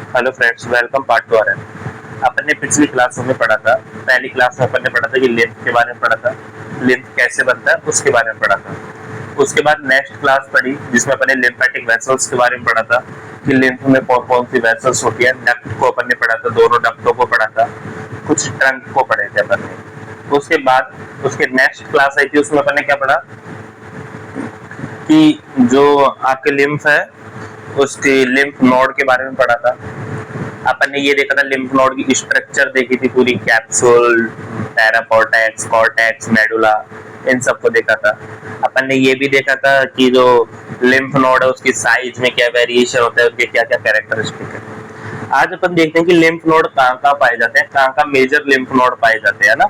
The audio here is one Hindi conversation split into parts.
हेलो फ्रेंड्स, वेलकम पार्ट 2 आ रहा है। अपन ने पिछली क्लास में पढ़ा था, पहली क्लास में अपन ने पढ़ा था कि लिम्फ के बारे में पढ़ा था, लिम्फ कैसे बनता है उसके बारे में पढ़ा था। उसके बाद नेक्स्ट क्लास पढ़ी जिसमें अपन ने लिम्फेटिक वेसल्स के बारे में पढ़ा था कि लिम्फ में कौन कौन सी वेसल्स होती है। डक्ट को अपन ने पढ़ा था, दोनों डक्टों को पढ़ा था, कुछ ट्रंक को पढ़े थे अपन ने। उसके बाद उसके नेक्स्ट क्लास आई थी, उसमें अपन ने क्या पढ़ा कि जो आपके लिम्फ है उसके लिम्फ नोड के बारे में पढ़ा था। अपन ने ये देखा था, लिम्फ नोड की स्ट्रक्चर देखी थी पूरी, कैप्सूल, पैराकोर्टेक्स, कॉर्टेक्स, मेडुला, इन सबको देखा था। अपन ने ये भी देखा था कि जो लिम्फ नोड है उसकी साइज में क्या वेरिएशन होता है, उनके क्या क्या कैरेक्टरिस्टिक है। आज अपन देखते हैं कि लिम्फ नोड कहाँ कहाँ पाए जाते हैं, कहाँ कहाँ मेजर लिम्फ नोड पाए जाते हैं ना।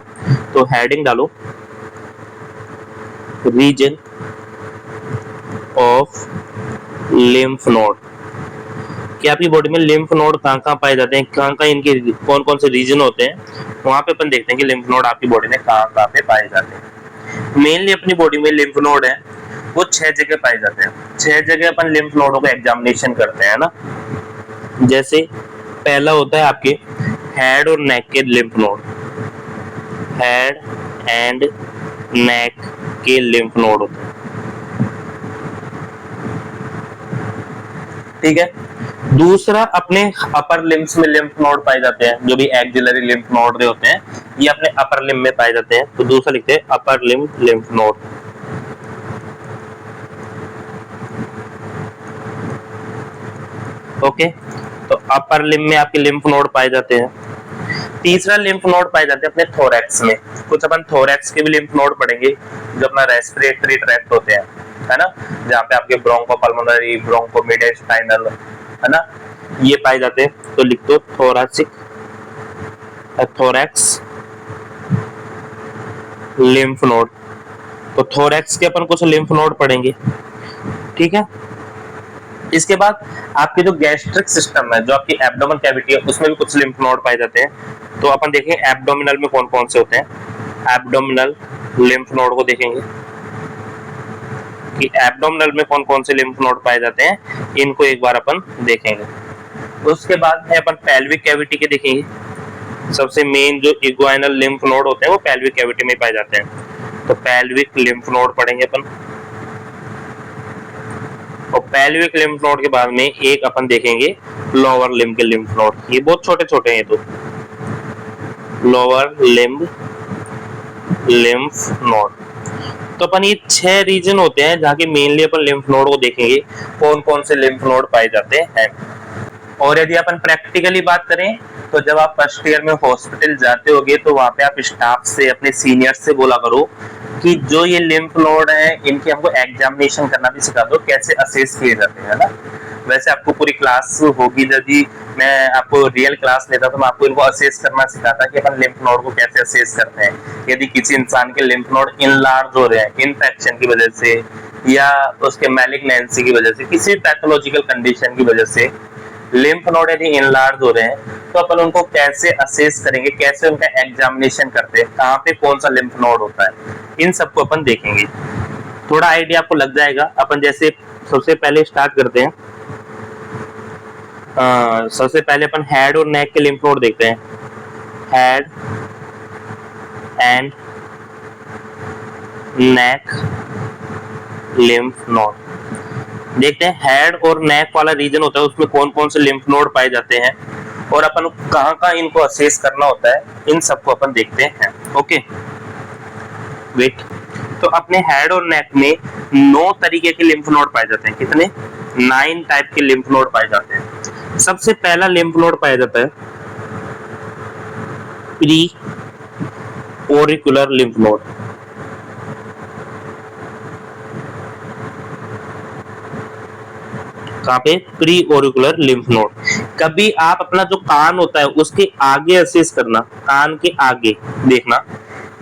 तो हेडिंग डालो, रीजन ऑफ लिम्फ नोड, कि आपकी बॉडी में लिम्फ नोड कहाँ कहाँ पाए जाते हैं, कहाँ कहाँ इनके कौन कौन से रीजन होते हैं, वहां पे अपन देखते हैं कि लिम्फ नोड आपकी बॉडी में कहाँ कहाँ पे पाए जाते हैं। मेनली अपनी बॉडी में लिम्फ नोड है वो 6 जगह पाए जाते हैं। 6 जगह अपन लिम्फ नोडों का एग्जामिनेशन करते हैं ना। जैसे पहला होता है आपके हेड और नेक के lymph node, head and neck के लिम्फ नोड होते हैं, ठीक है। दूसरा अपने अपर लिम्स में लिम्फ नोड पाए जाते हैं, जो भी एक्सिलरी लिम्फ नोड होते हैं ये अपने अपर लिम्ब में पाए जाते हैं। तो दूसरा लिखते हैं upper limb lymph node. Okay, तो अपर लिम्ब में आपके लिम्फ नोड पाए जाते हैं। तीसरा लिम्फ नोड पाए जाते हैं अपने थोरैक्स में। कुछ अपन थोरैक्स के भी लिम्फ नोड पढ़ेंगे जो अपना रेस्पिरेटरी ट्रैक्ट होते हैं, है ना, जहाँ पे आपके ब्रोंकोपल्मोनरी, ब्रोंकोमिडिस्टाइनल, है ना, ये पाए जाते हैं। तो लिख दो थोरैसिक, थोरैक्स लिम्फ नोड। तो थोरैक्स के अपन कुछ लिम्फ नोड पढ़ेंगे, ठीक है। इसके बाद आपके जो गैस्ट्रिक सिस्टम है, जो आपकी एब्डोमेन कैविटी है, उसमें भी कुछ लिम्फ नोड पाए जाते हैं। तो अपन देखेंगे एब्डोमिनल में कौन कौन से होते हैं। एब्डोमिनल लिम्फ नोड को देखेंगे कि एब्डोमिनल में कौन कौन से लिम्फ नोड पाए जाते हैं, इनको एक बार अपन देखेंगे। उसके बाद है अपन पेल्विक कैविटी के देखेंगे। सबसे मेन जो इग्वाइनल लिम्फ नोड होते हैं वो पेल्विक कैविटी में पाए जाते हैं। तो पेल्विक लिम्फ नोड पढ़ेंगे अपन। और पेल्विक लिम्फ नोड के बाद में एक अपन देखेंगे लोअर लिम्ब के लिम्फ नोड। ये बहुत छोटे छोटे हैं, तो लोअर लिम्ब लिम्फ नोड। तो अपन ये 6 रीजन होते हैं जहाँ के मेनली अपन लिम्फ नोड को देखेंगे कौन कौन से लिम्फ नोड पाए जाते हैं। और यदि अपन प्रैक्टिकली बात करें तो जब आप फर्स्ट ईयर में हॉस्पिटल जाते होगे तो वहां पे आप स्टाफ से, अपने सीनियर से बोला करो कि जो ये लिम्फ नोड है इनकी हमको एग्जामिनेशन करना भी सिखा दो, कैसे असेस किए जाते हैं ना। वैसे आपको पूरी क्लास होगी, यदि मैं आपको रियल क्लास लेता तो मैं आपको इनको असेस करना सिखाता कि अपन लिम्फ नोड को कैसे असेस करते हैं। यदि किसी इंसान के लिम्फ नोड इनलार्ज हो रहे हैं इन्फेक्शन की वजह से या उसके मैलिग्नेंसी की वजह से, किसी पैथोलॉजिकल कंडीशन की वजह से लिम्फ नोड यदि इनलार्ज हो रहे हैं तो अपन उनको कैसे असेस करेंगे, कैसे उनका एग्जामिनेशन करते हैं, कहाँ पे कौन सा लिम्फ नोड होता है, इन सबको अपन देखेंगे। थोड़ा आइडिया आपको लग जाएगा। अपन जैसे सबसे पहले स्टार्ट करते हैं, सबसे पहले अपन हेड और नेक के लिम्फ नोड देखते हैं। Head and neck lymph node देखते हैं। हेड और नेक वाला रीजन होता है उसमें कौन कौन से लिम्फ नोड पाए जाते हैं और अपन कहाँ कहाँ इनको असेस करना होता है, इन सबको अपन देखते हैं। Okay, wait. तो अपने हेड और नेक में 9 तरीके के लिम्फ नोड पाए जाते हैं। कितने? 9 टाइप के लिम्फ नोड पाए जाते हैं। सबसे पहला लिम्फ नोड पाया जाता है प्री ओरिकुलर लिम्फ नोड। कहाँ पे? Pre auricular lymph node. कभी आप अपना जो कान होता है उसके आगे असेस करना, कान के आगे देखना।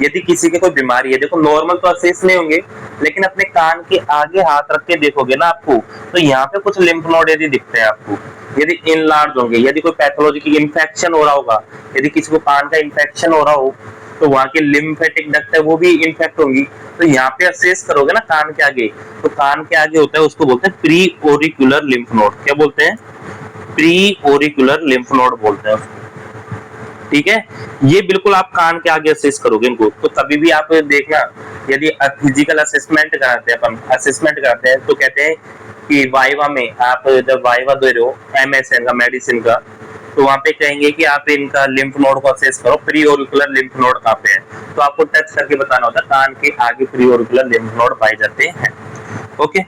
यदि किसी के कोई बीमारी है, देखो नॉर्मल तो असेस नहीं होंगे, लेकिन अपने कान के आगे हाथ रख के देखोगे ना आपको, तो यहाँ पे कुछ लिम्फ नोड यदि दिखते हैं आपको, यदि इनलार्ज होंगे, यदि कोई पैथोलॉजी की इन्फेक्शन हो रहा होगा, यदि किसी को कान का इन्फेक्शन हो रहा हो तो वहां के लिम्फेटिक डक्ट है वो भी इन्फेक्ट होंगी। तो यहाँ पे असेस करोगे ना कान के आगे, तो कान के आगे होता है, उसको बोलते हैं प्री ओरिकुलर लिम्फ नोड। क्या बोलते हैं? प्री ओरिकुलर लिम्फ नोड बोलते हैं उसको। ठीक है, ये बिल्कुल आप कान के आगे असेस करोगे इनको। तो कभी भी आप देखना, यदि फिजिकल असेसमेंट कराते हैं, अपन असेसमेंट कराते हैं, तो कहते हैं कि वाइवा में आप जब वाइवा दे रहे हो एमएसएन का, मेडिसिन का, तो वहां पे कहेंगे कि आप इनका लिम्फ नोड को असेस करो, प्री ओरिकुलर लिम्फ नोड कहाँ पे है। तो आपको टच करके बताना होता है, कान के आगे प्री ओरिकुलर लिम्फ नोड पाए जाते हैं। ओके,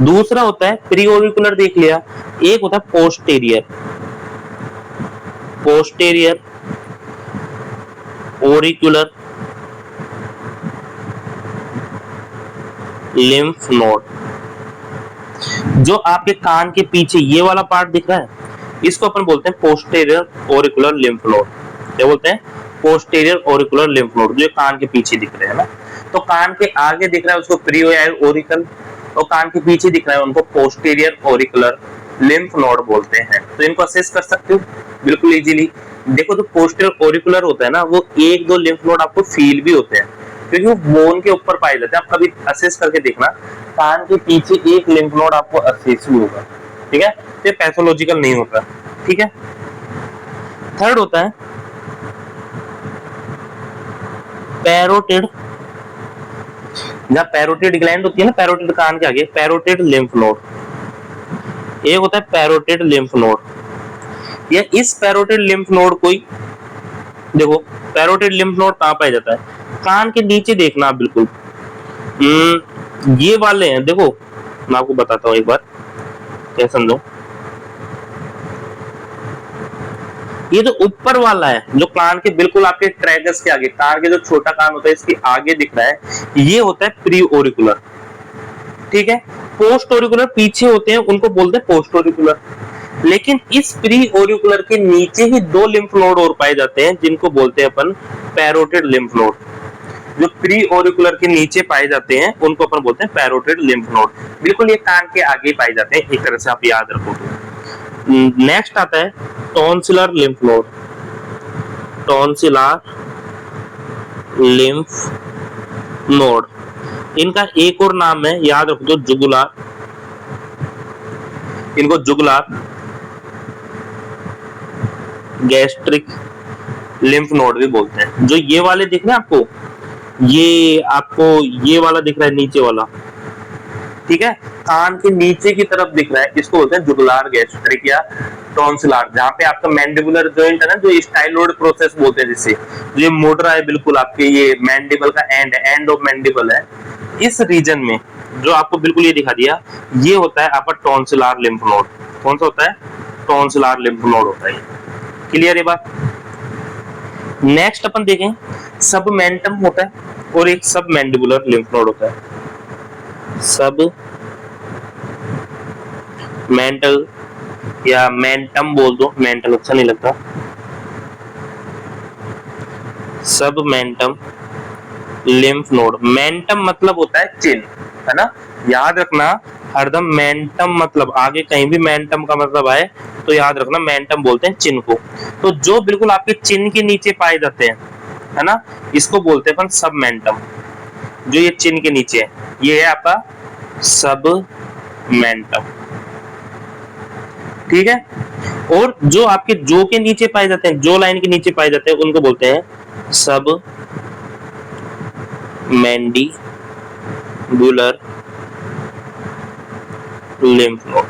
दूसरा होता है प्री ओरिकुलर, देख लिया। एक होता है पोस्टेरियर, पोस्टेरियर ओरिकुलर लिम्फ नोड। जो आपके कान के पीछे ये वाला पार्ट दिख रहा है, इसको अपन बोलते हैं पोस्टेरियर ओरिकुलर लिम्फ नोड। क्या बोलते हैं? पोस्टेरियर ओरिकुलर लिम्फ नोड, जो कान के पीछे दिख रहे हैं ना। तो कान के आगे दिख रहा है उसको प्री ओरिकल, और कान के पीछे दिख रहा है उनको पोस्टेरियर ओरिकुलर लिम्फ नोड बोलते हैं। तो इनको असेस कर सकते हो बिल्कुल इजीली। देखो, तो पोस्टेरियर ओरिकुलर होता है ना, वो एक दो लिम्फ नोड आपको फील भी होते हैं, क्योंकि वो बोन के ऊपर पाए जाते हैं। आप कभी असेस करके देखना, कान के पीछे एक लिम्फ नोड आपको असेस भी होगा। ठीक है, ये पैथोलॉजिकल नहीं होता। ठीक है, थर्ड होता है पैरोटिड। जहां पैरोटिड ग्लैंड होती है ना, पैरोटिड कान के आगे, पैरोटिड लिम्फ नोड। एक होता है पैरोटिड लिम्फ नोड। या इस पैरोटिड लिम्फ नोड को ही देखो, पैरोटिड लिम्फ नोड कहां पाया जाता है? कान के नीचे देखना आप बिल्कुल, ये वाले हैं। देखो, मैं आपको बताता हूं एक बार, क्या समझो। ये जो ऊपर वाला है, जो कान के बिल्कुल आपके ट्रैगस के आगे, कान के जो छोटा कान होता है इसके आगे दिख रहा है, ये होता है प्री ओरिकुलर। ठीक है, पोस्ट ओरिकुलर पीछे होते हैं, उनको बोलते हैं पोस्ट ओरिकुलर। लेकिन इस प्री ओरिकुलर के नीचे ही दो लिम्फ नोड और पाए जाते हैं, जिनको बोलते हैं अपन पैरोटिड लिम्फ नोड। जो प्री ओरिकुलर के नीचे पाए जाते हैं उनको अपन बोलते हैं पैरोटिड लिम्फ नोड। बिल्कुल ये कान के आगे पाए जाते हैं, एक तरह से आप याद रखो। नेक्स्ट आता है tonsillar lymph node. Tonsillar lymph node, इनका एक और नाम है, याद रख दो, जुगुलार। इनको जुगुलार गैस्ट्रिक लिम्फ नोड भी बोलते हैं। जो ये वाले दिख रहे हैं आपको, ये आपको ये वाला दिख रहा है, नीचे वाला, ठीक है, कान के नीचे की तरफ दिख रहा है, इसको बोलते हैं जुगुलार गैस्ट्रिक या टॉन्सिलर। जहां पे आपका मैंडिबुलर जॉइंट है ना, जो स्टाइलोइड प्रोसेस बोलते हैं, जिससे ये मुड़ रहा है बिल्कुल, आपके ये मैंडिबल का एंड ऑफ मैंडिबल है, इस रीजन में जो आपको बिल्कुल ये दिखा दिया, ये होता है आपका टॉन्सिलर लिम्फ नोड। कौन सा होता है? टॉन्सिलर लिम्फ नोड होता है। क्लियर है बात? नेक्स्ट अपन देखें, सबमेंटम होता है और एक सब मैंडिबुलर लिम्फ नोड होता है। सब मेंटल या मेंटम बोल दो, मेंटल अच्छा नहीं लगता। सब मेंटम लिम्फ नोड। मेंटम मतलब होता है चिन्ह, है ना, याद रखना हरदम। मेंटम मतलब आगे कहीं भी मेंटम का मतलब आए तो याद रखना, मेंटम बोलते हैं चिन्ह को। तो जो बिल्कुल आपके चिन्ह के नीचे पाए जाते हैं, है ना, इसको बोलते हैं अपन सब मेंटम। जो ये चिन्ह के नीचे है, ये है आपका सब मेंटम। ठीक है, और जो आपके जो के नीचे पाए जाते हैं, जो लाइन के नीचे पाए जाते हैं, उनको बोलते हैं सब मैंडिबुलर लिम्फ नोड।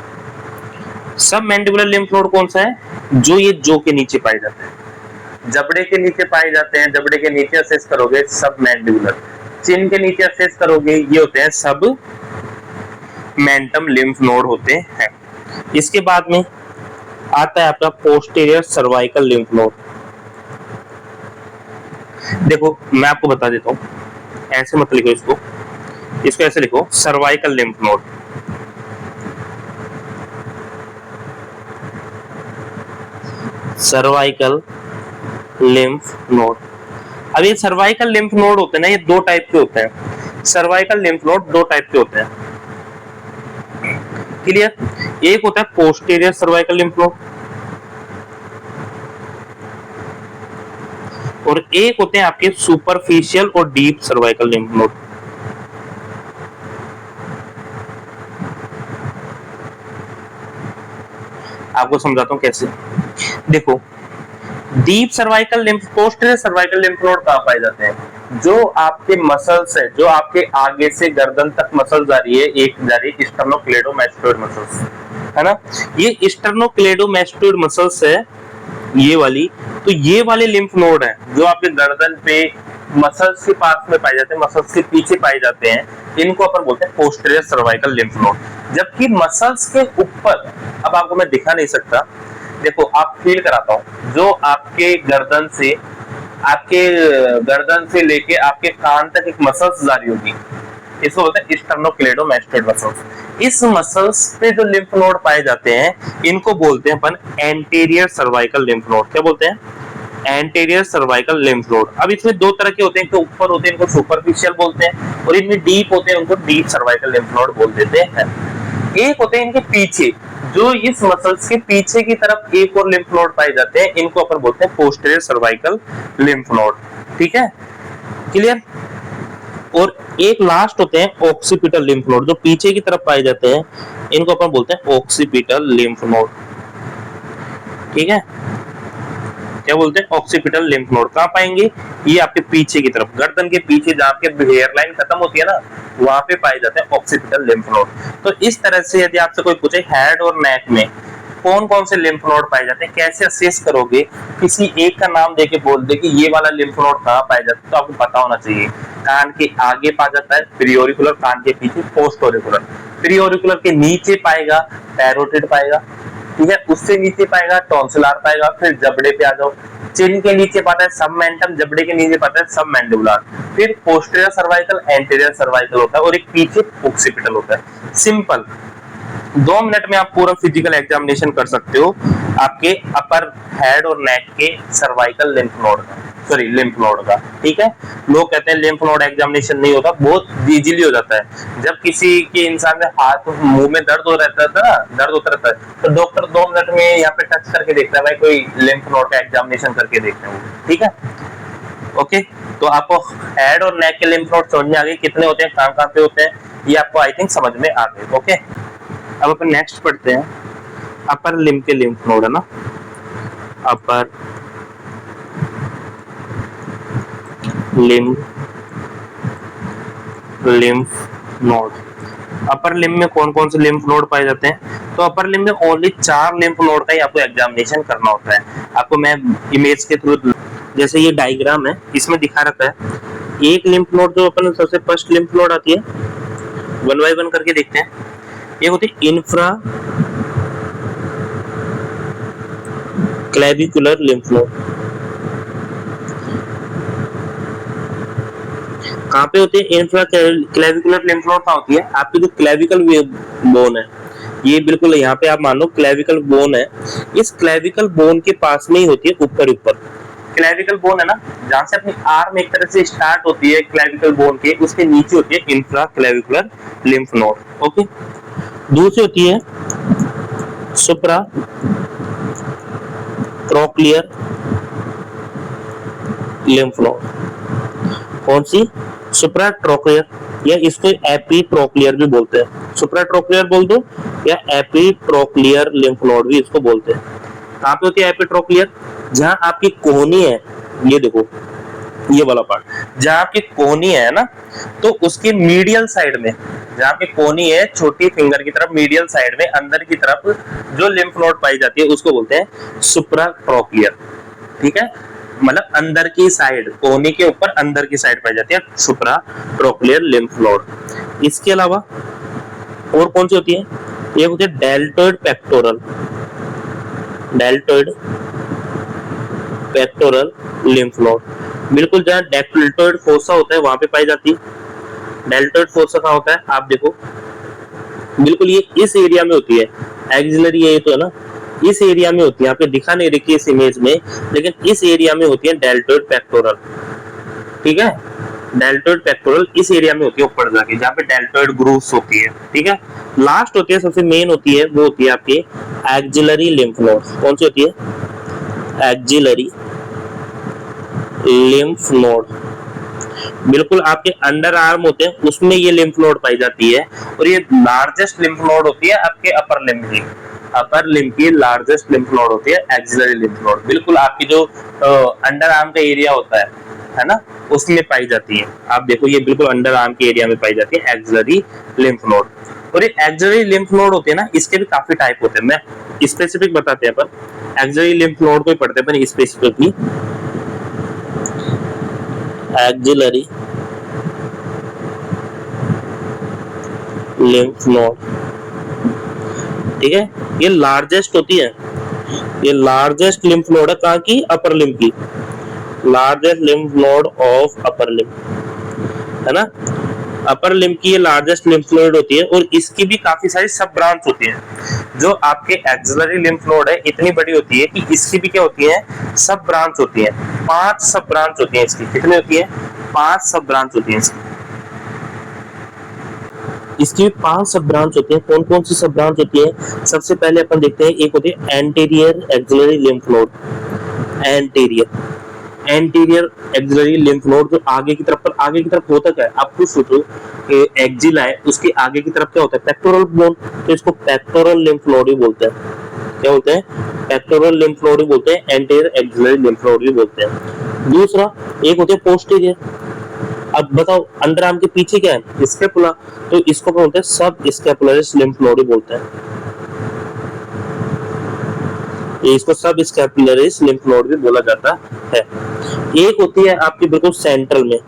सब मैंडिबुलर लिम्फ नोड कौन सा है? जो ये जो के नीचे पाए जाते हैं, जबड़े के नीचे पाए जाते हैं। जबड़े के नीचे असेस करोगे सब मैंडिबुलर, चिन के नीचे असेस करोगे ये होते हैं सब मेंटम लिम्फ नोड होते हैं। इसके बाद में आता है आपका पोस्टीरियर सर्वाइकल लिम्फ नोड। देखो, मैं आपको बता देता हूं, ऐसे मत लिखो इसको, इसको ऐसे लिखो, cervical lymph node. Cervical lymph node. अब ये सर्वाइकल लिम्फ नोड होते हैं ना, ये दो टाइप के होते हैं। सर्वाइकल लिम्फ नोड दो टाइप के होते हैं। क्लियर? एक होता है पोस्टीरियर सर्वाइकल लिम्फ नोड और एक होते हैं आपके सुपरफिशियल और डीप सर्वाइकल लिम्फ नोड। आपको समझाता हूँ कैसे। देखो, deep cervical lymph, posterior cervical lymph node कहाँ पाए जाते हैं? जो आपके मसल्स है, जो आपके आगे से गर्दन तक मसल जा रही है, एक जा रही है स्टर्नोक्लेडोमास्टोइड मसल्स, है ना। ये स्टर्नोक्लेडोमास्टोइड मसल्स है ये वाली, तो ये वाले लिम्फ नोड है जो आपके गर्दन पे मसल्स के पास में पाए जाते हैं, मसल्स के पीछे पाए जाते हैं, इनको अपन बोलते हैं पोस्टीरियर सर्वाइकल लिम्फ नोड। जबकि मसल्स के ऊपर, अब आपको मैं दिखा नहीं सकता, देखो आप फील कराता हूं, जो आपके गर्दन से लेके आपके कान तक एक मसल्स जा रही होगी, इसको बोलते हैं स्टर्नोक्लेडोमास्टोइड मसल्स। इस मसल्स पे जो लिम्फ नोड पाए जाते हैं, इनको बोलते हैं अपन एंटीरियर सर्वाइकल लिम्फ नोड। क्या बोलते हैं? Anterior cervical lymph node. अब इसमें दो तरह के होते हैं, तो ऊपर होते हैं इनको सुपरफिशियल बोलते हैं, और इनमें डीप होते हैं उनको डीप सर्वाइकल लिम्फ नोड बोल देते हैं। एक होते हैं इनके पीछे, जो इस मसल्स के पीछे की तरफ एक और लिम्फ नोड पाए जाते हैं, इनको अपन बोलते हैं पोस्टीरियर सर्वाइकल लिम्फ नोड। ठीक है, क्लियर। और एक लास्ट होते हैं ऑक्सीपिटल लिम्फ नोड, जो पीछे की तरफ पाए जाते हैं, इनको अपन बोलते हैं ऑक्सीपिटल लिम्फ नोड। ठीक है, क्या बोलते हैं? Occipital lymph node. कहां पाएंगे? ये आपके पीछे की तरफ, गर्दन के पीछे जहां पे हेयर लाइन खत्म होती है ना, वहां पे पाए जाते हैं ऑक्सीपिटल लिम्फ नोड। तो इस तरह से यदि आपसे कोई पूछे हेड और नेक में कौन कौन से लिम्फ नोड पाए जाते हैं, कैसे असेस करोगे? किसी एक का नाम देके बोल दे कि ये वाला लिम्फ नोड कहां पाया जाता है, तो आपको पता होना चाहिए। कान के आगे पाया जाता है प्रीओरिकुलर, कान के पीछे पोस्टओरिकुलर। प्रीओरिकुलर के नीचे पाएगा पैरोटिड पाएगा, ठीक है, उससे नीचे पाएगा टॉन्सिलर पाएगा, फिर जबड़े पे आ जाओ, चिन के नीचे पाता है सबमेंटम, जबड़े के नीचे पाता है सबमैंडिबुलर, फिर पोस्टीरियर सर्वाइकल, एंटीरियर सर्वाइकल होता है, और एक पीछे ऑक्सीपिटल होता है। सिंपल, 2 मिनट में आप पूरा फिजिकल एग्जामिनेशन कर सकते हो आपके अपर हेड और नेक के सर्वाइकल लिम्फ नोड का, सॉरी लिम्फ नोड का। ठीक है, लोग कहते हैं लिम्फ नोड एग्जामिनेशन नहीं होता, बहुत इजीली हो जाता है। जब किसी के इंसान में हाथ मुंह में दर्द हो रहता था, दर्द होता रहता है, तो डॉक्टर 2 मिनट में यहाँ पे टच करके देखता है, भाई कोई लिम्फ नोड का एग्जामिनेशन करके देखते हैं। ठीक है, ओके। तो आपको हेड और नेक के लिम्फ नोड समझ में आ गए, कितने होते हैं, कहाँ पे होते हैं, ये आपको आई थिंक समझ में आ गए। ओके, अब अपन नेक्स्ट पढ़ते हैं अपर लिम्फ के लिम्फ नोड, है ना। अपर लिम्फ नोड, अपर लिम्फ में कौन कौन से लिम्फ नोड पाए जाते हैं? तो अपर लिम्फ में ओनली 4 लिम्फ नोड का ही आपको एग्जामिनेशन करना होता है। आपको मैं इमेज के थ्रू, जैसे ये डायग्राम है, इसमें दिखा रखा है एक लिम्फ नोड, जो अपन सबसे फर्स्ट लिम्फ नोड आती है, 1 बाय 1 करके देखते हैं। एक होती है इंफ्रा क्लेविकुलर लिम्फ नोड। कहाँ पे होती है इंफ्रा क्लेविकुलर लिम्फ नोड? कहाँ होती है? आपकी जो क्लेविकल बोन है, ये बिल्कुल यहाँ पे आप मान लो क्लेविकल बोन है, इस क्लेविकल बोन के पास में ही होती है, ऊपर ऊपर क्लेविकल बोन है ना, जहां से अपनी आर्म एक तरह से स्टार्ट होती है क्लेविकल बोन के, उसके नीचे होती है infra clavicular lymph node. Okay, दूसरी होती है सुप्रा ट्रोक्लियर लिम्फ नोड। कौन सी? सुप्रा ट्रोक्लियर, या इसको एपीट्रोक्लियर भी बोलते हैं, सुप्रा ट्रोक्लियर बोल दो या एपीट्रोक्लियर लिम्फ नोड भी इसको बोलते हैं। कहाँ पे होती है एपीट्रोक्लियर? जहां आपकी कोहनी है, ये देखो ये वाला पार्ट, जहां आपकी कोहनी है ना, तो उसके मीडियल साइड में, जहां पे कोहनी है छोटी फिंगर की तरफ, मीडियल साइड में अंदर की तरफ जो लिम्फ नोड पाई जाती है, उसको बोलते हैं सुप्रा ट्रोक्लियर। ठीक है, मतलब अंदर की साइड, कोहनी के ऊपर अंदर की साइड पाई जाती है सुप्रा ट्रोक्लियर लिम्फ नोड। इसके अलावा और कौन सी होती है? ये होती है deltoid pectoral, deltoid pectoral lymph node, बिल्कुल जहां डेल्टोइड फोसा होता है वहां पे पाई जाती है। डेल्टोइड फोसा कहाँ होता है? आप देखो बिल्कुल ये इस एरिया में होती है, एक्सिलरी ये तो है ना, इस एरिया में होती है, आपको दिखा नहीं रही इस इमेज में, लेकिन इस एरिया में होती है डेल्टोइड पेक्टोरल। ठीक है, डेल्टोइड पेक्टोरल इस एरिया में होती है, ऊपर जाके जहाँ पे डेल्टोइड ग्रूव्स होती है। ठीक है, लास्ट होती है, सबसे मेन होती है, वो होती है आपकी एक्सिलरी लिम्फ नोड। कौन सी होती है? एक्सिलरी लिम्फ नोड, बिल्कुल आपके अंडर आर्म होते हैं, उसमें ये लिम्फ नोड पाई जाती है, और ये लार्जेस्ट लिम्फ नोड होती है आपके अपर लिम्फ की। अपर लिम्ब की लार्जेस्ट लिम्फ नोड होती है एक्सिलरी लिम्फ नोड, बिल्कुल आपकी जो अंडर आर्म का एरिया होता है ना, उसमें पाई जाती है। आप देखो ये बिल्कुल अंडर आर्म के एरिया में पाई जाती है एक्सिलरी लिम्फ नोड। और ये एक्सिलरी लिम्फ नोड होते हैं ना, इसके भी काफी टाइप होते हैं, मैं स्पेसिफिक बताते हैं अपन। एक्सिलरी लिम्फ नोड को ही पढ़ते हैं अपन स्पेसिफिकली। एक्सिलरी लिम्फ नोड, ठीक है, ये लार्जेस्ट होती है, ये लार्जेस्ट लिम्फ नोड है कहाँ की, अपर लिम्ब की, largest lymph node of upper limb, है ना, अपर लिम्ब की ये लार्जेस्ट लिम्फ नोड होती है। और इसकी भी काफी सारी सब ब्रांच होती है। जो आपके एक्सिलरी लिम्फ नोड है इतनी बड़ी होती है कि इसकी भी क्या होती है, सब ब्रांच होती है। 5 सब ब्रांच होती है इसकी, कितनी होती है, 5 सब ब्रांच होती है इसकी। इसकी 5 सब ब्रांच होती है। कौन कौन सी सब ब्रांच होती है, सबसे पहले अपन देखते हैं, एक होती है anterior axillary lymph node, anterior axillary lymph node, जो आगे की तरफ, पर आगे की तरफ होता क्या है, आप खुद सोचो, एक्सिला है उसके आगे की तरफ क्या होता है, पेक्टोरल बोन, तो इसको पेक्टोरल लिम्फ नोड ही बोलते हैं। क्या बोलते हैं, पेक्टोरल लिम्फ नोड ही बोलते हैं, एंटीरियर एक्सिलरी लिम्फ नोड भी बोलते हैं। दूसरा एक होते हैं पोस्टीरियर। अब बताओ अंडर आर्म के पीछे क्या है, स्कैपुला, तो इसको बोलते हैं सब स्कैपुलरिस लिम्फ नोड ही बोलते हैं, इसको सब स्कैपुलरिस लिम्फ नोड भी बोला जाता है। एक होती है आपकी बिल्कुल सेंट्रल में,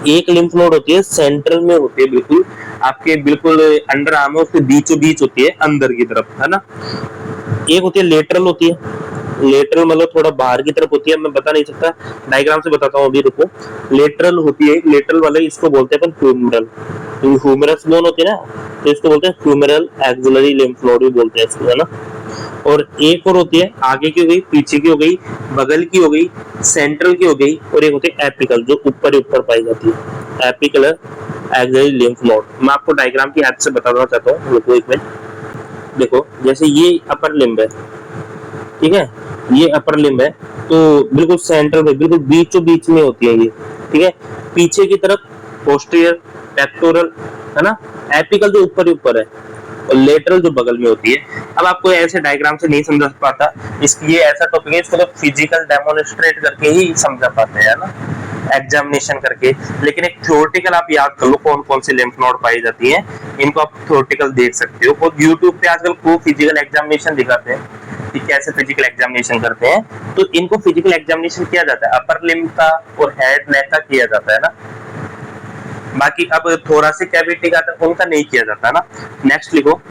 एक लिम्फ नोड होती है सेंट्रल में होती है, बिल्कुल आपके बिल्कुल अंडर आर्म है उसके बीचों बीच होती है अंदर की तरफ, है ना। एक होती है लेटरल होती है, लेटरल मतलब थोड़ा बाहर की तरफ होती है, मैं बता नहीं सकता, डायग्राम से बताता हूँ अभी, रुको। लेटरल होती है, लेटरल वाले इसको बोलते हैं अपन ह्यूमरल, तो ह्यूमरस बोन होती है ना, तो इसको बोलते हैं ह्यूमरल एक्सिलरी लिम्फ नोड भी बोलते हैं इसको, है ना। और एक और होती है आगे की हो गई, पीछे की हो गई, बगल की हो गई, सेंट्रल की हो गई, और एक होती है एपिकल, जो ऊपर ऊपर पाई जाती है, एपिकल एक्सिलरी लिम्फ नोड। मैं आपको डायग्राम की हेल्प से बताना चाहता हूँ, रुको एक मिनट। देखो जैसे ये अपर लिम्ब है, ठीक है, ये अपर लिम्ब है, तो बिल्कुल सेंटर में, बिल्कुल बीचों बीच में होती है ये, ठीक है। पीछे की तरफ पोस्टीरियर, पेक्टोरल, है ना, एपिकल जो ऊपर ही ऊपर है, और लेटरल जो बगल में होती है। अब आपको ऐसे डायग्राम से नहीं समझा पाता, इसलिए ऐसा टॉपिक है, इसको तो फिजिकल डेमोन्स्ट्रेट करके ही समझा पाते हैं ना, एग्जामिनेशन करके। लेकिन एक थ्योरेटिकल आप याद कर लो कौन कौन सी लिम्फ नोड पाई जाती है, इनको आप थ्योरेटिकल देख सकते हो। और यूट्यूब पे आजकल खूब फिजिकल एग्जामिनेशन दिखाते हैं कि कैसे फिजिकल एग्जामिनेशन करते हैं, तो इनको फिजिकल एग्जामिनेशन किया जाता है, अपर लिम्ब का और हेड नेक का किया जाता है ना। बाकी अब थोरासिक कैविटी का तो उनका नहीं किया जाता ना। नेक्स्ट लिखो,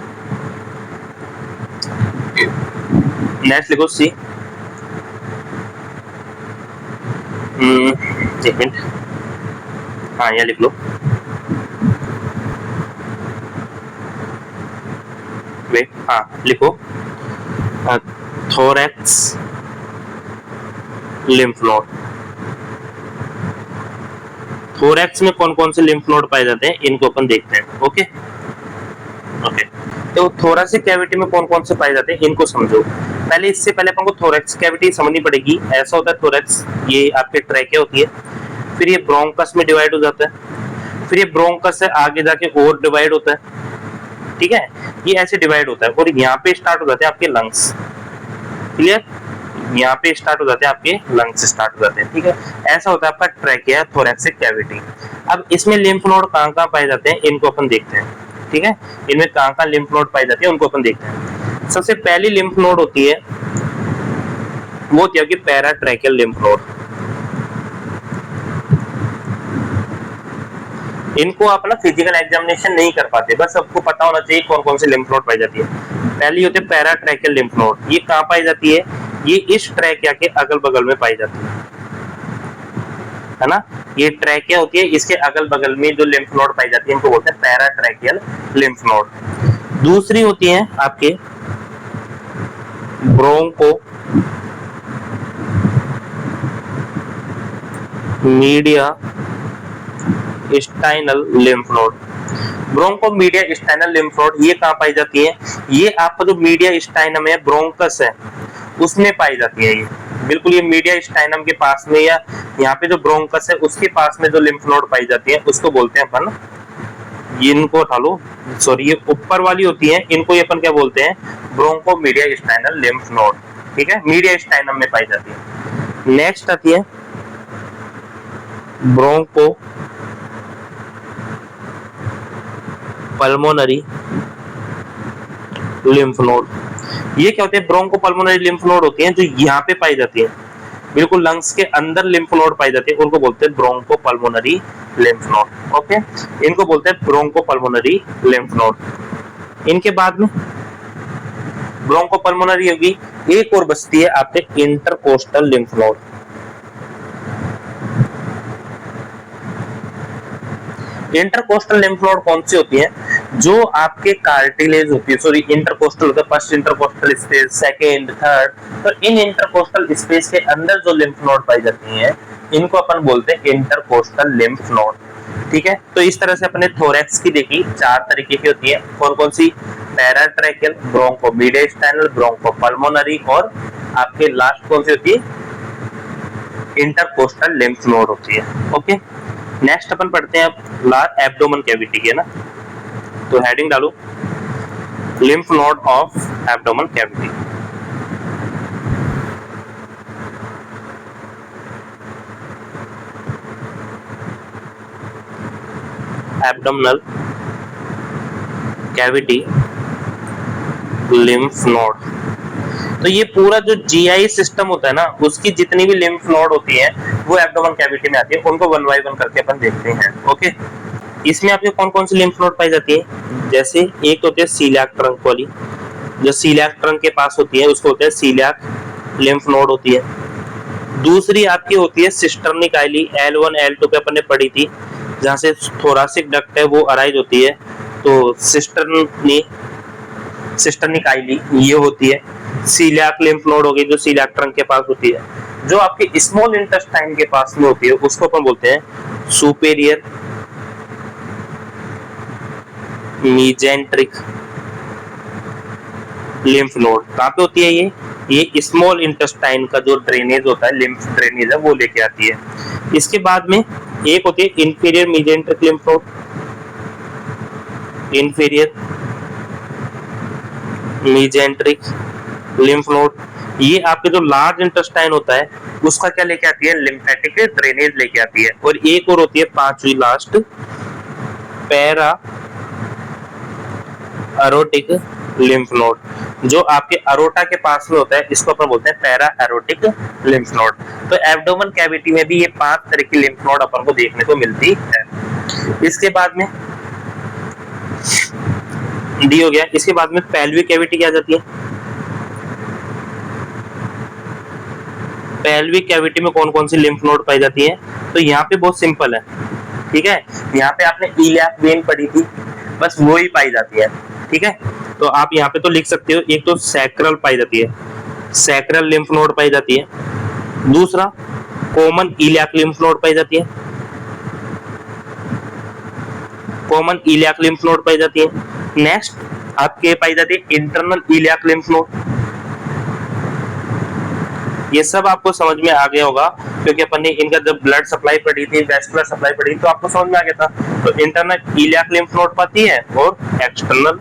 नेक्स्ट लिखो सी, एक मिनट, हाँ ये लिख लो, वेट, हाँ लिखो, थोरैक्स लिम्फ नोड। थोरैक्स में कौन कौन से लिम्फ नोड पाए जाते हैं, इनको अपन देखते हैं। ओके ओके, तो थोरैसिक कैविटी में कौन कौन से पाए जाते हैं इनको समझो पहले। इससे पहले अपन को थोरैक्स कैविटी समझनी पड़ेगी। ऐसा होता है थोरैक्स, ये आपके ट्रैकिया होती है, फिर ये ब्रोंकस में डिवाइड हो जाता है, फिर ये ब्रोंकस से आगे जाके और डिवाइड होता है, ठीक है, ये ऐसे डिवाइड होता है, और यहाँ पे स्टार्ट हो जाते हैं आपके लंग्स, क्लियर, यहाँ पे स्टार्ट हो जाते हैं आपके लंग्स स्टार्ट हो जाते हैं, ठीक है। ऐसा होता है आपका ट्रैकिया थोरैसिक कैविटी। अब इसमें लिम्फ नोड कहाँ पाए जाते हैं इनको अपन देखते हैं, ठीक है, इनमें कहाँ लिम्फ नोड पाई जाती है उनको अपन देखते हैं। सबसे पहली लिम्फ नोड होती है वो होती है कि पैराट्रैकियल लिम्फ नोड। इनको आप ना फिजिकल एग्जामिनेशन नहीं कर पाते, बस आपको पता होना चाहिए कौन कौन सी लिम्फ नोड पाई जाती है। पहली होती है पैराट्रैकियल लिम्फ नोड, ये कहाँ पाई जाती है, ये इस ट्रैकिया के अगल बगल में पाई जाती है ना। ये ट्रैकिया होती है, इसके अगल बगल में जो लिम्फ नोड पाई जाती है इनको बोलते हैं पैराट्रैकियल लिम्फ नोड। दूसरी होती है आपके bronchomediastinal lymph node. Bronchomediastinal lymph node ये कहाँ पाई जाती है, ये आपका जो मीडिया स्टाइनम है, ब्रोंकस है, उसमें पाई जाती है। ये बिल्कुल ये मीडिया स्टाइनम के पास में, या यहाँ पे जो ब्रोंकस है उसके पास में जो लिम्फ नोड पाई जाती है उसको बोलते हैं अपन इनको उठा लो, सॉरी ये ऊपर वाली होती है, इनको ये अपन क्या बोलते हैं, ब्रोंको मीडियास्टाइनल लिम्फ नोड, ठीक है, मीडियास्टाइनम में पाई जाती है। नेक्स्ट आती है ब्रोंको पल्मोनरी लिम्फ नोड। ये क्या होते हैं, ब्रोंको पल्मोनरी लिम्फ नोड होती हैं जो यहाँ पे पाई जाती है, बिल्कुल लंग्स के अंदर लिम्फ नोड पाई जाती है, उनको बोलते हैं broncho pulmonary lymph node. Okay, इनको बोलते हैं ब्रोंको पल्मोनरी लिम्फ नोड। इनके बाद में ब्रोंको पल्मोनरी होगी, एक और बचती है आपके intercostal lymph node. Intercostal lymph node कौन सी होती है, जो आपके कार्टिलेज होती है, सॉरी इंटरकोस्टल होता है, first intercostal space, second, third, तो इन इंटरकोस्टल स्पेस के अंदर जो लिम्फ नोड पाई जाती हैं इनको अपन बोलते हैं इंटरकोस्टल लिम्फ नोड। ठीक है, तो इस तरह से अपने थोरैक्स की देखी 4 तरीके की होती है, कौन कौन सी, पैराट्रैकियल, ब्रोंको मीडियास्टाइनल, ब्रोंको पल्मोनरी, और आपके लास्ट कौन सी होती है, इंटरकोस्टल लिम्फ नोड होती है। ओके, नेक्स्ट अपन पढ़ते हैं अब लार्ज एब्डोमेन कैविटी की, है ना, तो हेडिंग डालो lymph node of abdomen cavity. Abdominal cavity lymph node, तो ये पूरा जो जीआई सिस्टम होता है ना, उसकी जितनी भी लिम्फ नोड होती है वो एब्डोमेन कैविटी में आती है, उनको वन बाय वन करके अपन देखते हैं। ओके, इसमें आपके कौन कौन सी लिम्फ नोड पाई जाती है, जैसे एक होती है सीलियाक ट्रंक वाली, जो सीलियाक ट्रंक के पास होती है उसको होता है सीलियाक लिम्फ नोड होती है। दूसरी आपकी होती है सिस्टर्निक आइली, L1 L2 पे अपन ने पढ़ी थी, जहां से थोरासिक डक्ट है वो अराइज होती है, तो सिस्टर्निक आइली ये होती है। सीलियाक लिम्फ नोड होगी जो सीलियाक ट्रंक के पास होती है। जो आपके स्मॉल इंटेस्टाइन के पास में होती है उसको अपन बोलते हैं सुपेरियर मीजेंट्रिक लिम्फ नोड। कहाँ पे होती है ये स्मॉल इंटेस्टाइन का जो ड्रेनेज होता है, लिम्फ ड्रेनेज है, वो लेके आती है। इसके बाद में एक होती है inferior मीजेंट्रिक lymph node, inferior मीजेंट्रिक lymph node, ये आपके जो लार्ज इंटेस्टाइन होता है उसका क्या लेके आती है, लिम्फेटिक ड्रेनेज लेके आती है। और एक और होती है पांचवी last, para aortic lymph node, जो आपके अरोटा के पास में होता है, इसको अपन बोलते हैं पैरा एरोटिक लिम्फ नोड। तो एब्डोमेन कैविटी में भी ये 5 तरह की लिम्फ नोड अपन को देखने को मिलती है। इसके बाद में डी हो गया। इसके बाद में पेल्विक कैविटी क्या जाती है, पेल्विक कैविटी में कौन कौन सी लिम्फ नोड पाई जाती है, तो यहाँ पे बहुत सिंपल है, ठीक है, यहाँ पे आपने इलियाक वेन पढ़ी थी, बस वो ही पाई जाती है। ठीक है, तो आप यहाँ पे तो लिख सकते हो, एक तो सैक्रल पाई जाती है, सैक्रल लिम्फ नोड पाई जाती है। दूसरा कॉमन इलियाक लिम्फ नोड पाई जाती है, कॉमन इलियाक लिम्फ नोड पाई जाती है। नेक्स्ट आपके पाई जाती है इंटरनल इलियाक लिम्फ नोड। ये सब आपको समझ में आ गया होगा क्योंकि अपन ने इनका जब ब्लड सप्लाई पढ़ी थी, वेस्कुलर सप्लाई पढ़ी तो आपको समझ में आ गया था। तो इंटरनल इलियाक लिम्फ नोड पाती है और एक्सटर्नल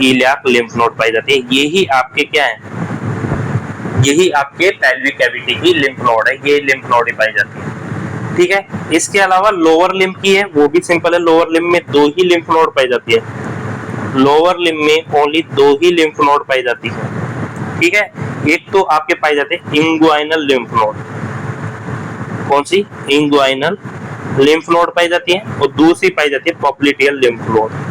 इलियाक लिम्फ नोड पाई जाती है। यही आपके क्या है, यही आपके पेल्विक कैविटी की लिम्फ नोड है, ये लिम्फ नोड ही पाई जाती है। ठीक है, इसके अलावा लोअर लिम्फ की है, वो भी सिंपल है, लोअर लिम्फ में 2 ही लिम्फ नोड पाई जाती है, लोअर लिम्फ में ओनली 2 ही लिम्फ नोड पाई जाती है। ठीक है, एक तो आपके पाई जाते हैं इंग्वाइनल लिम्फ नोड, कौन सी, इंग्वाइनल लिम्फ नोड पाई जाती है, और दूसरी पाई जाती है पॉप्लिटियल लिम्फ नोड।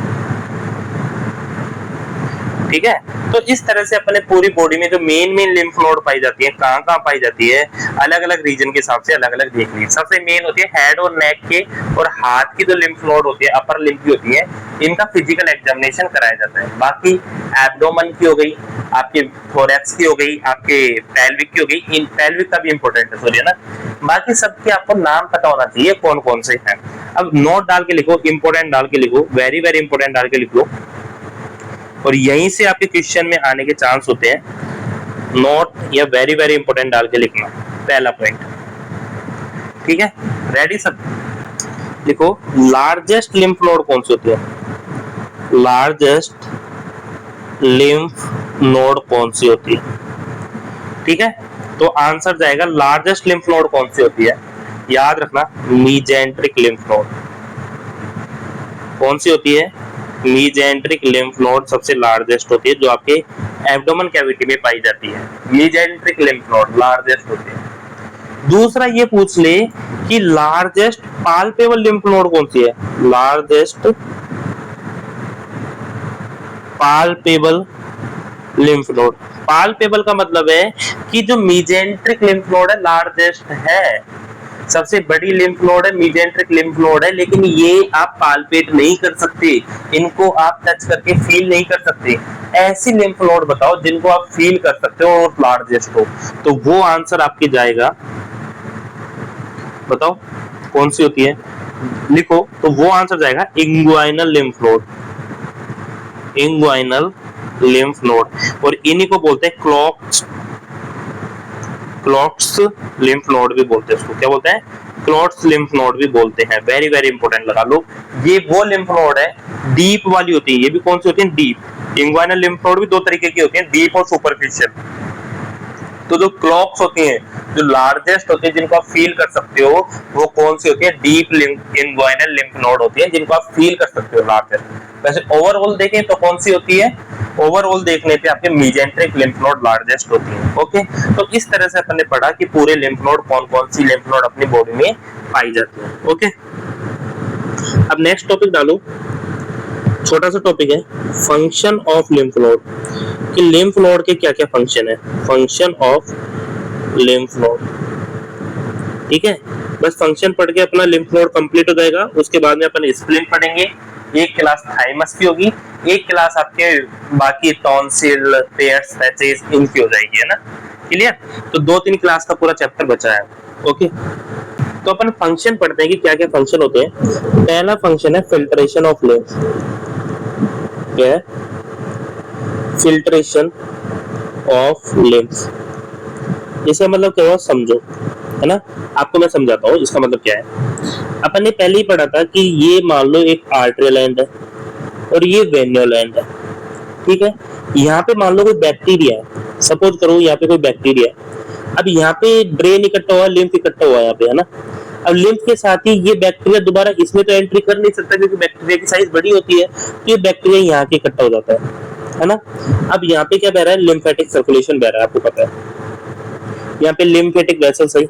ठीक है, तो इस तरह से अपने पूरी बॉडी में जो मेन लिम्फ नोड पाई जाती है, कहाँ कहाँ पाई जाती है, अलग अलग रीजन के हिसाब से अलग अलग देख लीजिए। सबसे मेन होती है हेड और नेक के और हाथ की जो लिम्फ नोड होती है, अपर लिम्फ की होती है, इनका फिजिकल एग्जामिनेशन कराया जाता है। बाकी एब्डोमेन की हो गई, आपके थोरैक्स की हो गई, आपके पेल्विक की हो गई, इन पेल्विक का भी इंपॉर्टेंट है, सॉरी, है ना। बाकी सबके आपको नाम पता होना चाहिए कौन कौन से हैं। अब नोट डाल के लिखो, इंपॉर्टेंट डाल के लिखो, वेरी वेरी इंपॉर्टेंट डाल के लिख लो, और यहीं से आपके क्वेश्चन में आने के चांस होते हैं। नोट या वेरी वेरी इंपॉर्टेंट डाल के लिखना, पहला पॉइंट। ठीक है, रेडी सब। देखो लार्जेस्ट लिम्फ नोड कौन सी होती है, लार्जेस्ट लिम्फ नोड कौन सी होती है, ठीक है। तो आंसर जाएगा लार्जेस्ट लिम्फ नोड कौन सी होती है, याद रखना मीजेंट्रिक लिम्फ नोड। कौन सी होती है, मीजेंट्रिक लिम्फ नोड सबसे लार्जेस्ट होती है, जो आपके एब्डोमेन कैविटी में पाई जाती है। मीजेंट्रिक लिम्फ नोड लार्जेस्ट होती है। दूसरा ये पूछ ले कि लार्जेस्ट पाल्पेबल लिम्फ नोड कौन सी है, largest palpable lymph node. Palpable का मतलब है कि जो मीजेंट्रिक लिम्फ नोड है लार्जेस्ट है, सबसे बड़ी लिम्फ नोड है, मीजेंट्रिक लिम्फ नोड है, लेकिन ये आप पाल्पेट नहीं कर सकते, इनको आप टच करके फील नहीं कर सकते। ऐसी लिम्फ नोड बताओ जिनको आप फील कर सकते हो और लार्जेस्ट हो, तो वो आंसर आपके जाएगा, बताओ कौन सी होती है, लिखो। तो वो आंसर जाएगा inguinal lymph node, inguinal lymph node. और इन्हीं को बोलते हैं क्लॉट्स लिम्फ नोड भी बोलते हैं, इसको क्या बोलते हैं, क्लॉट्स लिम्फ नोड भी बोलते हैं। वेरी वेरी इंपॉर्टेंट लगा लो। ये वो लिम्फ नोड है डीप वाली होती है, ये भी कौन सी होती है, डीप। इंग्वाइनल लिम्फ नोड भी दो तरीके की होती है, डीप और सुपरफिशियल। तो जो क्लॉट्स होती हैं, जो लार्जेस्ट होती है, जिनको आप फील कर सकते हो, वो कौन सी होती है, डीप इंग्वाइनल लिम्फ नोड होती है, जिनको आप फील कर सकते हो लार्जेस्ट। वैसे ओवरऑल देखें तो कौन सी होती है, ओवरऑल देखने पे आपके मीजेंट्रिक लिम्फ नोड लार्जेस्ट होती है। ओके, तो इस तरह से अपन ने पढ़ा कि पूरे लिम्फ नोड कौन कौन सी लिम्फ नोड अपनी बॉडी में पाई जाती है। ओके, अब नेक्स्ट टॉपिक डालो, छोटा सा टॉपिक है, फंक्शन ऑफ लिम्फ नोड, कि लिम्फ नोड के क्या क्या फंक्शन है, फंक्शन ऑफ लिम्फ नोड। ठीक है, बस फंक्शन पढ़ के अपना लिम्फ नोड कंप्लीट हो जाएगा। उसके बाद में अपन स्प्लीन पढ़ेंगे, एक क्लास थाइमस की होगी, एक क्लास आपके बाकी टॉन्सिल, पेयर्स, पैचेस इनकी हो जाएगी, है ना, क्लियर। तो 2-3 क्लास का पूरा चैप्टर बचा है। ओके, तो अपन फंक्शन पढ़ते हैं कि क्या क्या फंक्शन होते हैं। पहला फंक्शन है फिल्ट्रेशन ऑफ लिम्फ, क्या है, फिल्ट्रेशन ऑफ लिम्फ। इसका मतलब क्या हुआ समझो, है ना, आपको मैं समझाता हूँ इसका मतलब क्या है। अपन ने पहले ही पढ़ा था कि ये मान लो एक आर्टरियल एंड है और ये वेन्युल एंड है, ठीक है। यहाँ पे मान लो कोई बैक्टीरिया है, सपोज करो यहाँ पे कोई बैक्टीरिया है। अब यहाँ पे ड्रेन इकट्ठा हुआ, लिम्फ इकट्ठा हुआ यहाँ पे, है ना। अब लिम्फ के साथ ही ये बैक्टीरिया दोबारा इसमें तो एंट्री कर नहीं सकता, क्योंकि बैक्टीरिया की साइज बड़ी होती है, तो ये बैक्टीरिया यहाँ के इकट्ठा हो जाता है ना। अब यहाँ पे क्या बह रहा है, लिम्फेटिक सर्कुलेशन बह रहा है, आपको पता है। यहाँ पे लिम्फेटिक वेसल्स है,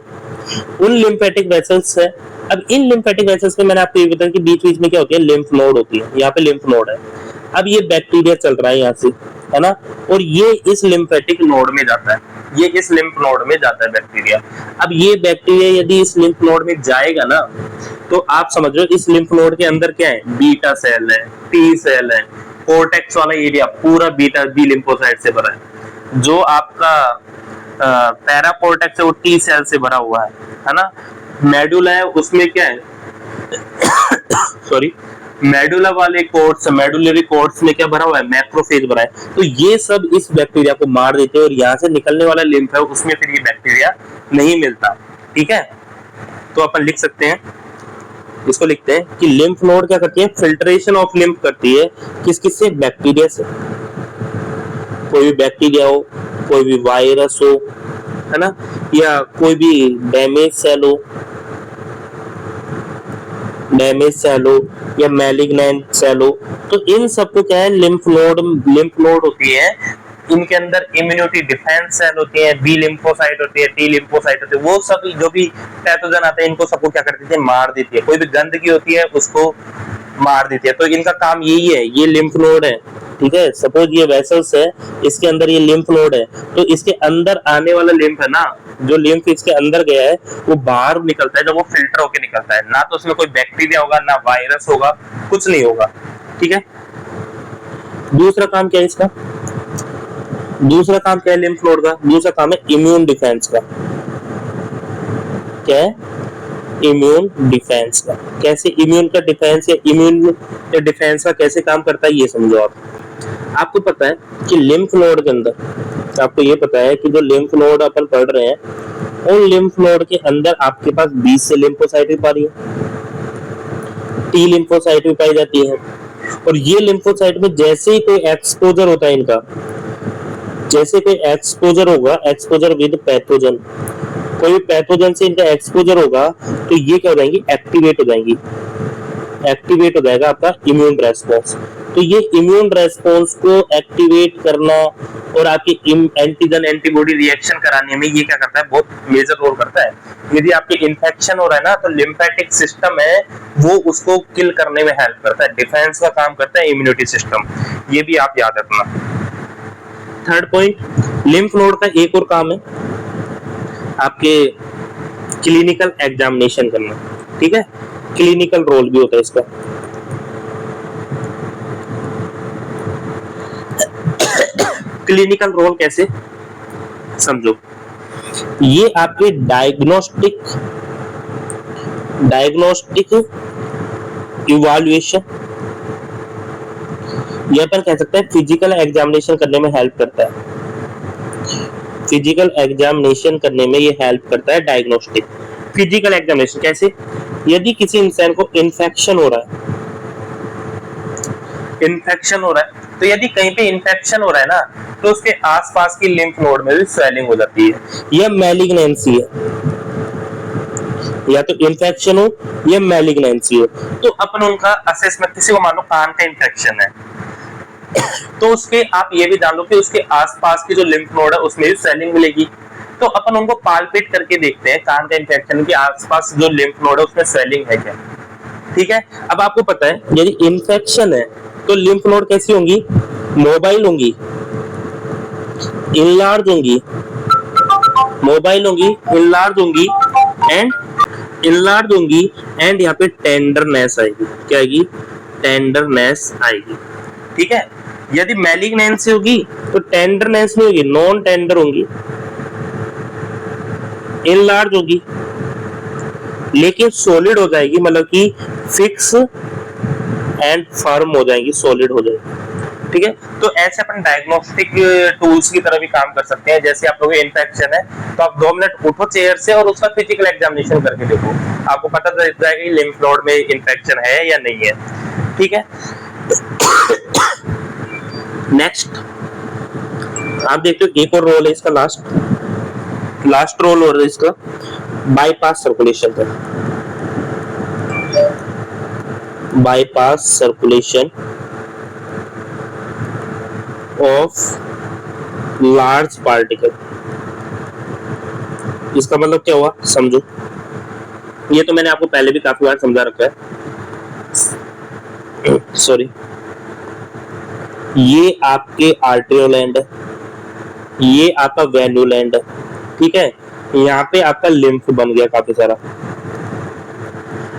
उन लिम्फेटिक वेसल्स है। अब इन लिम्फेटिक वेसल्स में मैंने आपको ये बताया कि बीच बीच में क्या होती है, लिम्फ नोड होती है। यहाँ पे लिम्फ नोड है। अब ये बैक्टीरिया चल रहा है यहाँ से, है ना, और ये इस लिम्फेटिक नोड में जाता है, ये इस लिम्फ नोड में जाता है बैक्टीरिया। अब ये बैक्टीरिया यदि इस लिम्फ नोड में जाएगा ना, तो आप समझ रहे हो इस लिम्फ नोड के अंदर क्या है, बीटा सेल है, टी सेल है, कोर्टेक्स वाला एरिया पूरा बीटा बी लिम्फोसाइट से भरा है। जो आपका पैराकोर्टेक्स है वो टी सेल से भरा हुआ है ना। मेडुला है, उसमें क्या है सॉरी, मेडुला वाले कोर्ट्स, मेडुलरी कोर्ट्स में क्या भरा हुआ है, मैक्रोफेज भरा है। तो ये सब इस बैक्टीरिया को मार देते हैं और यहाँ से निकलने वाला लिम्फ है उसमें फिर ये बैक्टीरिया नहीं मिलता। ठीक है, तो अपन लिख सकते हैं, इसको लिखते हैं कि लिम्फ नोड क्या करती है, फिल्ट्रेशन ऑफ लिम्फ करती है। किस किस से, बैक्टीरिया से। कोई भी बैक्टीरिया हो, कोई भी वायरस हो, है ना, या कोई भी डैमेज सेल हो, या मैलिग्नेंट सेल हो, तो इन सबको क्या है, लिम्फ नोड होती है। इनके अंदर इम्यूनिटी डिफेंस सेल होती है, बी लिम्फोसाइट होती है, टी लिम्फोसाइट होती है। वो सब जो भी पैथोजन आते हैं इनको सबको क्या करती है, मार देती है। कोई भी गंदगी होती है उसको मार देती है। तो इनका काम यही है, ये लिम्फ नोड है। ठीक है, सपोज ये वेसल्स है, इसके अंदर ये लिम्फ नोड है, तो इसके अंदर आने वाला लिम्फ है ना, जो लिम्फ इसके अंदर गया है वो बाहर निकलता है, जब वो फिल्टर होके निकलता है ना, तो उसमें कोई बैक्टीरिया होगा ना वायरस होगा, कुछ नहीं होगा। ठीक है, दूसरा काम क्या है इसका, दूसरा काम क्या है लिम्फ नोड का, दूसरा काम है इम्यून डिफेंस का। क्या है, इम्यून डिफेंस का। कैसे इम्यून का डिफेंस या इम्यून डिफेंस का कैसे काम करता है ये समझो आप। आपको पता है कि लिम्फ नोड के अंदर, आपको ये पता है कि जो लिम्फ नोड अपन पढ़ रहे हैं, उन लिम्फ नोड के अंदर आपके पास 20 से लिम्फोसाइट पा रही है। टी लिम्फोसाइट भी पाई जाती है। और ये लिम्फोसाइट में जैसे ही कोई एक्सपोजर होता है इनका, जैसे कोई एक्सपोजर होगा, एक्सपोजर विद पैथोजन, कोई पैथोजन से इनका एक्सपोजर होगा तो ये क्या हो जाएंगी, एक्टिवेट हो जाएंगी, एक्टिवेट हो जाएगा आपका इम्यून रेस्पॉन्स। तो ये इम्यून रेस्पॉन्स को एक्टिवेट करना और आपके एंटीजन एंटीबॉडी रिएक्शन कराने में ये क्या करता है, बहुत मेजर रोल करता है। यदि आपके इन्फेक्शन हो रहा है ना, तो लिम्फेटिक सिस्टम है वो उसको किल करने में हेल्प करता है, डिफेंस का काम करता है इम्यूनिटी सिस्टम, ये भी आप याद रखना। थर्ड पॉइंट, लिम्फ नोड का एक और काम है आपके क्लिनिकल एग्जामिनेशन करना, ठीक है, क्लिनिकल रोल भी होता है इसका। क्लिनिकल रोल कैसे, समझो, ये आपके डायग्नोस्टिक इवैल्यूएशन, ये अपन कह सकते हैं फिजिकल एग्जामिनेशन करने में हेल्प करता है, फिजिकल एग्जामिनेशन करने में ये हेल्प करता है। डायग्नोस्टिक फिजिकल एग्जामिनेशन कैसे, यदि किसी इंसान को इन्फेक्शन हो रहा है, इन्फेक्शन हो रहा है, तो यदि कहीं पे इन्फेक्शन हो रहा है ना, तो उसके आसपास की लिम्फ नोड में भी स्वेलिंग हो जाती है, यह मैलिग्नेंसी है, या तो इन्फेक्शन हो या मैलिग्नेंसी हो। तो अपन उनका असेसमेंट, किसी को मान लो कान का इन्फेक्शन है, तो उसके आप ये भी जान लो कि उसके आसपास की जो लिम्फ नोड है उसमें भी स्वेलिंग मिलेगी। तो अपन उनको पालपेट करके देखते हैं, कान का इन्फेक्शन के आसपास जो लिम्फ नोड है उसमें स्वेलिंग है क्या, ठीक है। अब आपको पता है यदि इन्फेक्शन है तो लिम्फ नोड कैसी होंगी, मोबाइल होंगी, इनलार्ज होंगी, मोबाइल होंगी, इनलार्ज होंगी एंड यहाँ पे टेंडरनेस आएगी, क्या आएगी, टेंडरनेस आएगी, ठीक है। यदि मैलिग्नेंसी होगी तो टेंडरनेस नहीं होगी, नॉन टेंडर होंगी, इनलार्ज होगी, लेकिन सॉलिड हो जाएगी, मतलब कि फिक्स एंड फर्म हो जाएंगी, सॉलिड हो जाएगी, ठीक है। तो ऐसे अपन डायग्नोस्टिक टूल्स की तरह भी काम कर सकते हैं। जैसे आप लोगों को इन्फेक्शन है तो आप 2 मिनट उठो चेयर से और उसका फिजिकल एग्जामिनेशन करके देखो, आपको पता चल जाएगा कि लिम्फ नोड में इन्फेक्शन है या नहीं है, ठीक है। नेक्स्ट आप देखते हो एक और रोल है इसका, लास्ट रोल हो रहा है इसका, बाईपास सर्कुलेशन का, bypass circulation of large particle. इसका मतलब क्या हुआ, समझो, ये तो मैंने आपको पहले भी काफी बार समझा रखा है, सॉरी, ये आपके आर्टेरियोल, ये आपका वेन्युल, ठीक है, यहाँ पे आपका लिम्फ बन गया काफी सारा।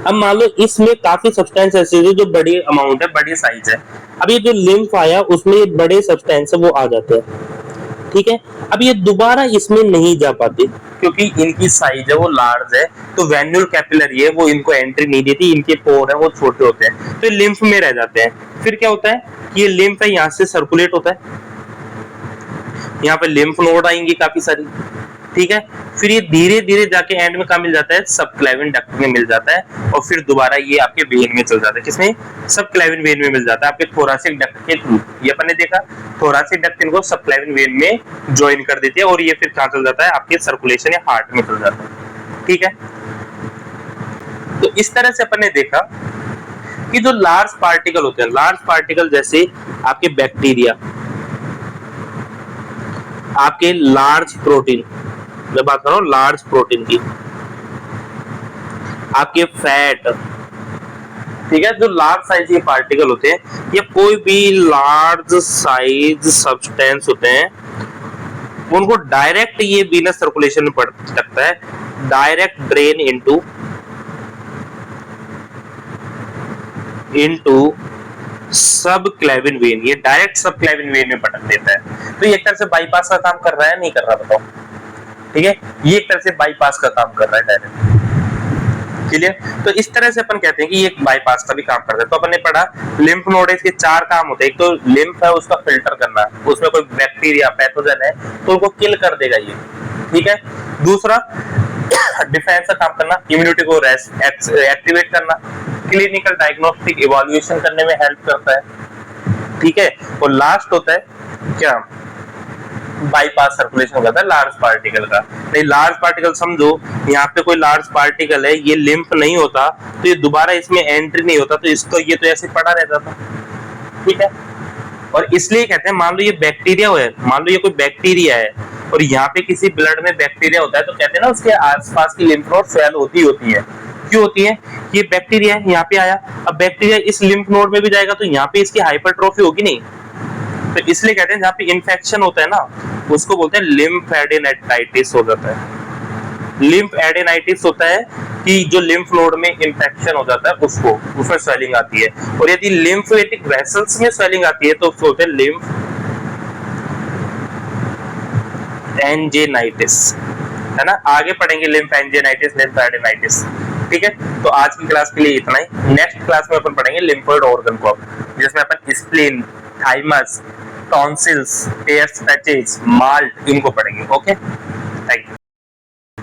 अब मान लो इसमें काफी सब्सटेंस ऐसे है जो बड़ी अमाउंट है, बड़ी साइज है, अब ये जो लिम्फ आया उसमें ये बड़े सब्सटेंस है वो आ जाते हैं, ठीक है। अब ये दोबारा इसमें नहीं जा पाते क्योंकि इनकी साइज है वो लार्ज है, तो वेन्युल कैपिलरी है वो इनको एंट्री नहीं देती, इनके पोर है वो छोटे होते हैं, तो लिम्फ में रह जाते हैं। फिर क्या होता है कि ये लिम्फ है यहाँ से सर्कुलेट होता है, यहाँ पे लिम्फ नोड आएंगी काफी सारी, ठीक है। फिर ये धीरे धीरे जाके एंड में कहाँ मिल जाता है, सबक्लेविन डक्ट में मिल जाता है, और फिर दोबारा ये आपके वेन में चल जाता है, किसमें, सबक्लेविन वेन में मिल जाता है आपके थोरासिक डक्ट के थ्रू। ये अपन ने देखा थोरासिक डक्ट इनको सबक्लेविन वेन में ज्वाइन कर देती है और ये फिर कहाँ चल जाता है, आपके सर्कुलेशन या हार्ट में चल जाता है, ठीक है। तो इस तरह से अपन ने देखा कि जो लार्ज पार्टिकल होते हैं, लार्ज पार्टिकल जैसे आपके बैक्टीरिया, आपके लार्ज प्रोटीन, मैं बात कर रहा हूं लार्ज प्रोटीन की, आपके फैट, ठीक है, जो लार्ज साइज के पार्टिकल होते हैं या कोई भी लार्ज साइज सब्सटेंस होते हैं, उनको डायरेक्ट ये वीनस सर्कुलेशन में पड़ सकता है, डायरेक्ट ड्रेन इनटू सबक्लेविन वेन, ये डायरेक्ट सबक्लेविन वेन में पटक देता है। तो ये एक तरह से बाईपास का काम कर रहा है, नहीं कर रहा, बताओ, ठीक है, ये एक तरह से बाईपास का काम कर रहा है डायरेक्ट, क्लियर। तो इस तरह से अपन कहते हैं कि ये बाईपास का भी काम करता है। तो अपन ने पढ़ा लिम्फ नोड, इसके 4 काम होते हैं, एक तो लिम्फ है उसका फिल्टर करना, उसमें कोई बैक्टीरिया पैथोजन है तो उनको किल कर देगा ये, ठीक है। दूसरा डिफेंस का काम करना, इम्यूनिटी को एक्टिवेट करना, क्लिनिकल डायग्नोस्टिक इवैल्यूएशन करने में हेल्प करता है, ठीक है। और लास्ट होता है क्या, बाईपास सर्कुलेशन करता है लार्ज पार्टिकल का। नहीं, लार्ज पार्टिकल समझो, यहाँ पे कोई लार्ज पार्टिकल है, ये लिम्फ नहीं होता तो ये दोबारा इसमें एंट्री नहीं होता, तो इसको ये तो ऐसे पड़ा रहता था, ठीक है। और इसलिए कहते हैं, मान लो ये बैक्टीरिया है, मान लो ये कोई बैक्टीरिया है और यहाँ पे किसी ब्लड में बैक्टीरिया होता है, तो कहते हैं ना उसके आसपास की लिम्फ नोड स्वेल होती है। क्यों होती है? ये बैक्टीरिया है, यहाँ पे आया, अब बैक्टीरिया इस लिम्फ नोड में भी जाएगा तो यहाँ पे इसकी हाइपरट्रोफी होगी नहीं, तो इसलिए कहते हैं जहाँ पे इन्फेक्शन होता है ना, उसको बोलते हैं लिम्फेडेनाइटिस हो जाता है। लिम्फेडेनाइटिस होता है कि जो लिम्फ नोड में इन्फेक्शन हो जाता है उसको, उसमें स्वेलिंग आती है। और यदि लिम्फेटिक वेसल्स में स्वेलिंग आती है तो उसको बोलते हैं लिम्फ एंजिनाइटिस, है ना। आगे पढ़ेंगे लिम्फ एंजिनाइटिस, लिम्फेडेनाइटिस, ठीक है। तो आज की क्लास के लिए इतना ही। नेक्स्ट क्लास में अपन पढ़ेंगे लिम्फोइड ऑर्गन को, जिसमें अपन spleen, thymus, tonsils, Peyer's patches, MALT, इनको पढ़ेंगे। ओके।